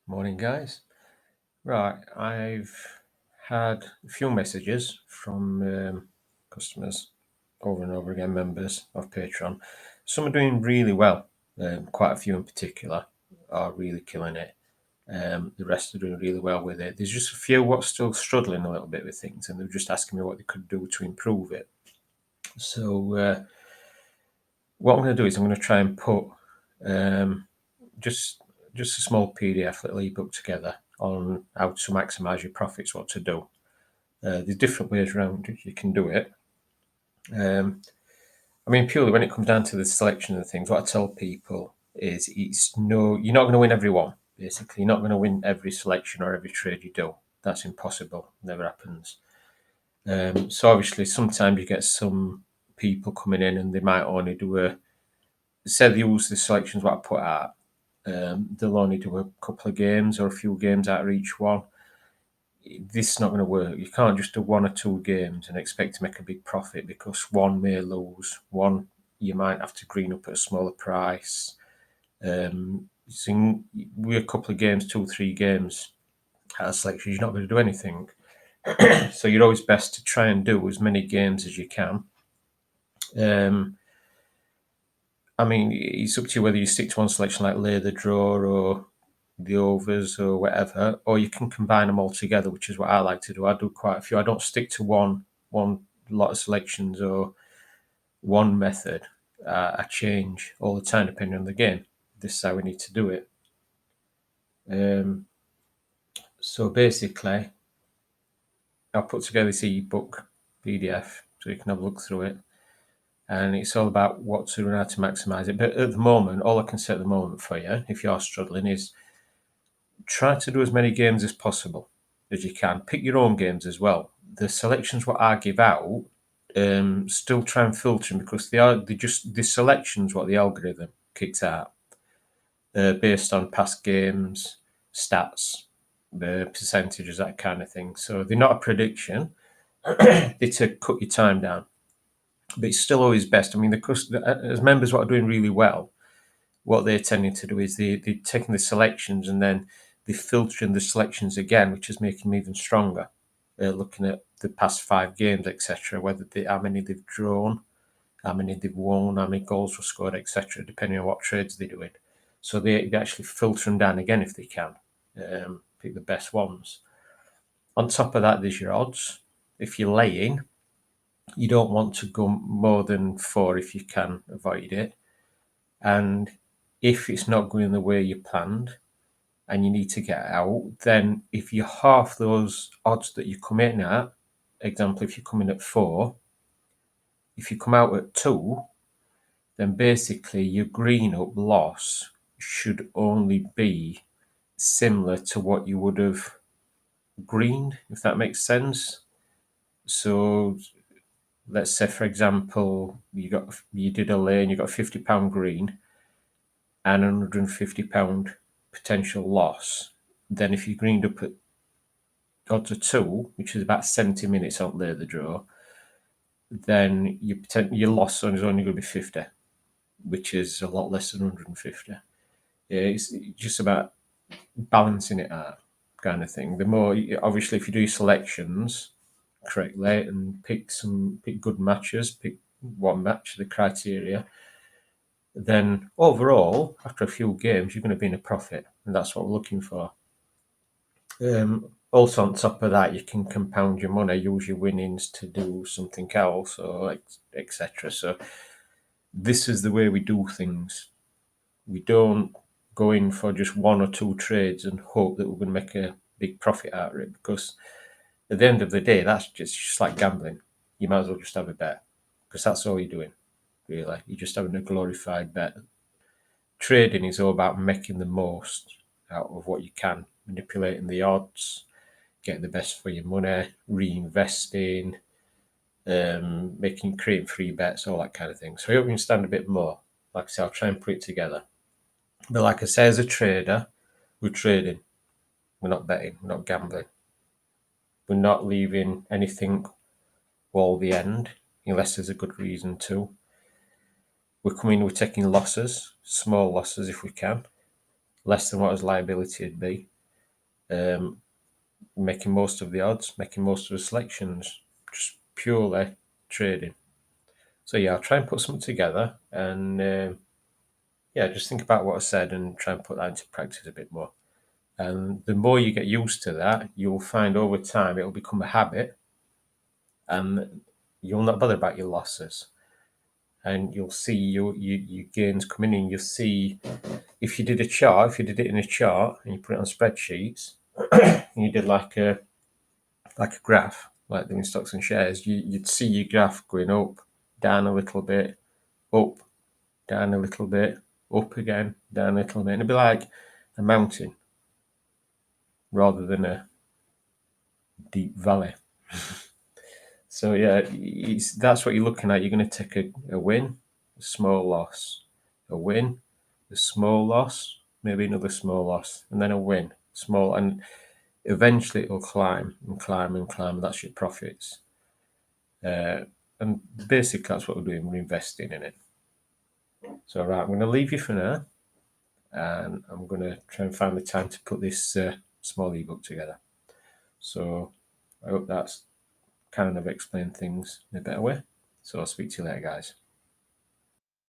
Morning, guys. Right, I've had a few messages from customers over and over again, members of Patreon. Some are doing really well. Quite a few in particular are really killing it. The rest are doing really well with it. There's just a few what's still struggling a little bit with things, and they're just asking me what they could do to improve it. So, what I'm going to do is I'm going to try and put um, just just a small PDF little ebook together on how to maximize your profits, what to do. There's different ways around you can do it. I mean, purely when it comes down to the selection of things, what I tell people is you're not going to win every one. Basically, you're not going to win every selection or every trade you do. That's impossible. Never happens. So obviously, sometimes you get some people coming in and they might only say they use the selections what I put out. They'll only do a couple of games or a few games out of each one. This is not going to work. You can't just do one or two games and expect to make a big profit because one may lose. One, you might have to green up at a smaller price. So with a couple of games, 2, 3 games out of selection, you're not going to do anything. So you're always best to try and do as many games as you can. I mean, it's up to you whether you stick to one selection like lay the draw or the overs or whatever, or you can combine them all together, which is what I like to do. I do quite a few. I don't stick to one lot of selections or one method. I change all the time depending on the game. This is how we need to do it. So basically, I'll put together this ebook PDF so you can have a look through it. And it's all about what to do and how to maximize it. But at the moment, all I can say at the moment for you, if you're struggling, is try to do as many games as possible as you can. Pick your own games as well. The selections what I give out, still try and filter them because they just the selections what the algorithm kicks out based on past games, stats, the percentages, that kind of thing. So they're not a prediction. They're to cut your time down, but it's still always best. I mean, as members what are doing really well, what they're tending to do is they're taking the selections and then they're filtering the selections again, which is making them even stronger. Looking at the past 5 games, etc., how many they've drawn, how many they've won, how many goals were scored, etc., depending on what trades they're doing. So they actually filter them down again if they can, pick the best ones. On top of that, there's your odds. If you're laying, you don't want to go more than 4 if you can avoid it. And if it's not going the way you planned and you need to get out, then if you half those odds that you come in at, example, if you come in at 4, if you come out at 2, then basically your green up loss should only be similar to what you would have greened, if that makes sense. So let's say, for example, you did a lay and you got a £50 green and £150 potential loss. Then if you greened up at odds of 2, which is about 70 minutes on there the draw, then your loss is only going to be 50, which is a lot less than 150. It's just about balancing it out, kind of thing. The more, obviously, if you do selections correctly and pick good matches, pick one match, the criteria, then overall, after a few games, you're going to be in a profit, and that's what we're looking for. Also, on top of that, you can compound your money, use your winnings to do something else, or etc. So, this is the way we do things. We don't go in for just 1 or 2 trades and hope that we're going to make a big profit out of it, because at the end of the day, that's just like gambling. You might as well just have a bet, because that's all you're doing, really. You're just having a glorified bet. Trading is all about making the most out of what you can, manipulating the odds, getting the best for your money, reinvesting, creating free bets, all that kind of thing. So I hope you understand a bit more. Like I say, I'll try and put it together. But like I say, as a trader, we're trading. We're not betting. We're not gambling. We're not leaving anything all the end unless there's a good reason to. We're taking losses, small losses if we can, less than what his liability would be. making most of the odds, making most of the selections, just purely trading. So yeah, I'll try and put something together, and yeah, just think about what I said and try and put that into practice a bit more. And the more you get used to that, you'll find over time it'll become a habit, and you'll not bother about your losses. And you'll see your gains coming in. You'll see if you did a chart, if you did it in a chart and you put it on spreadsheets, and you did like a graph, like doing stocks and shares, you'd see your graph going up, down a little bit, up, down a little bit, up again, down a little bit. And it'd be like a mountain rather than a deep valley. So yeah, that's what you're looking at. You're going to take a win, a small loss, a win, a small loss, maybe another small loss, and then a win, small, and eventually it'll climb and climb and climb. And that's your profits. And basically that's what we're doing. We're investing in it. So right, I'm going to leave you for now, and I'm going to try and find the time to put this small ebook together. So I hope that's kind of explained things in a better way. So I'll speak to you later, guys.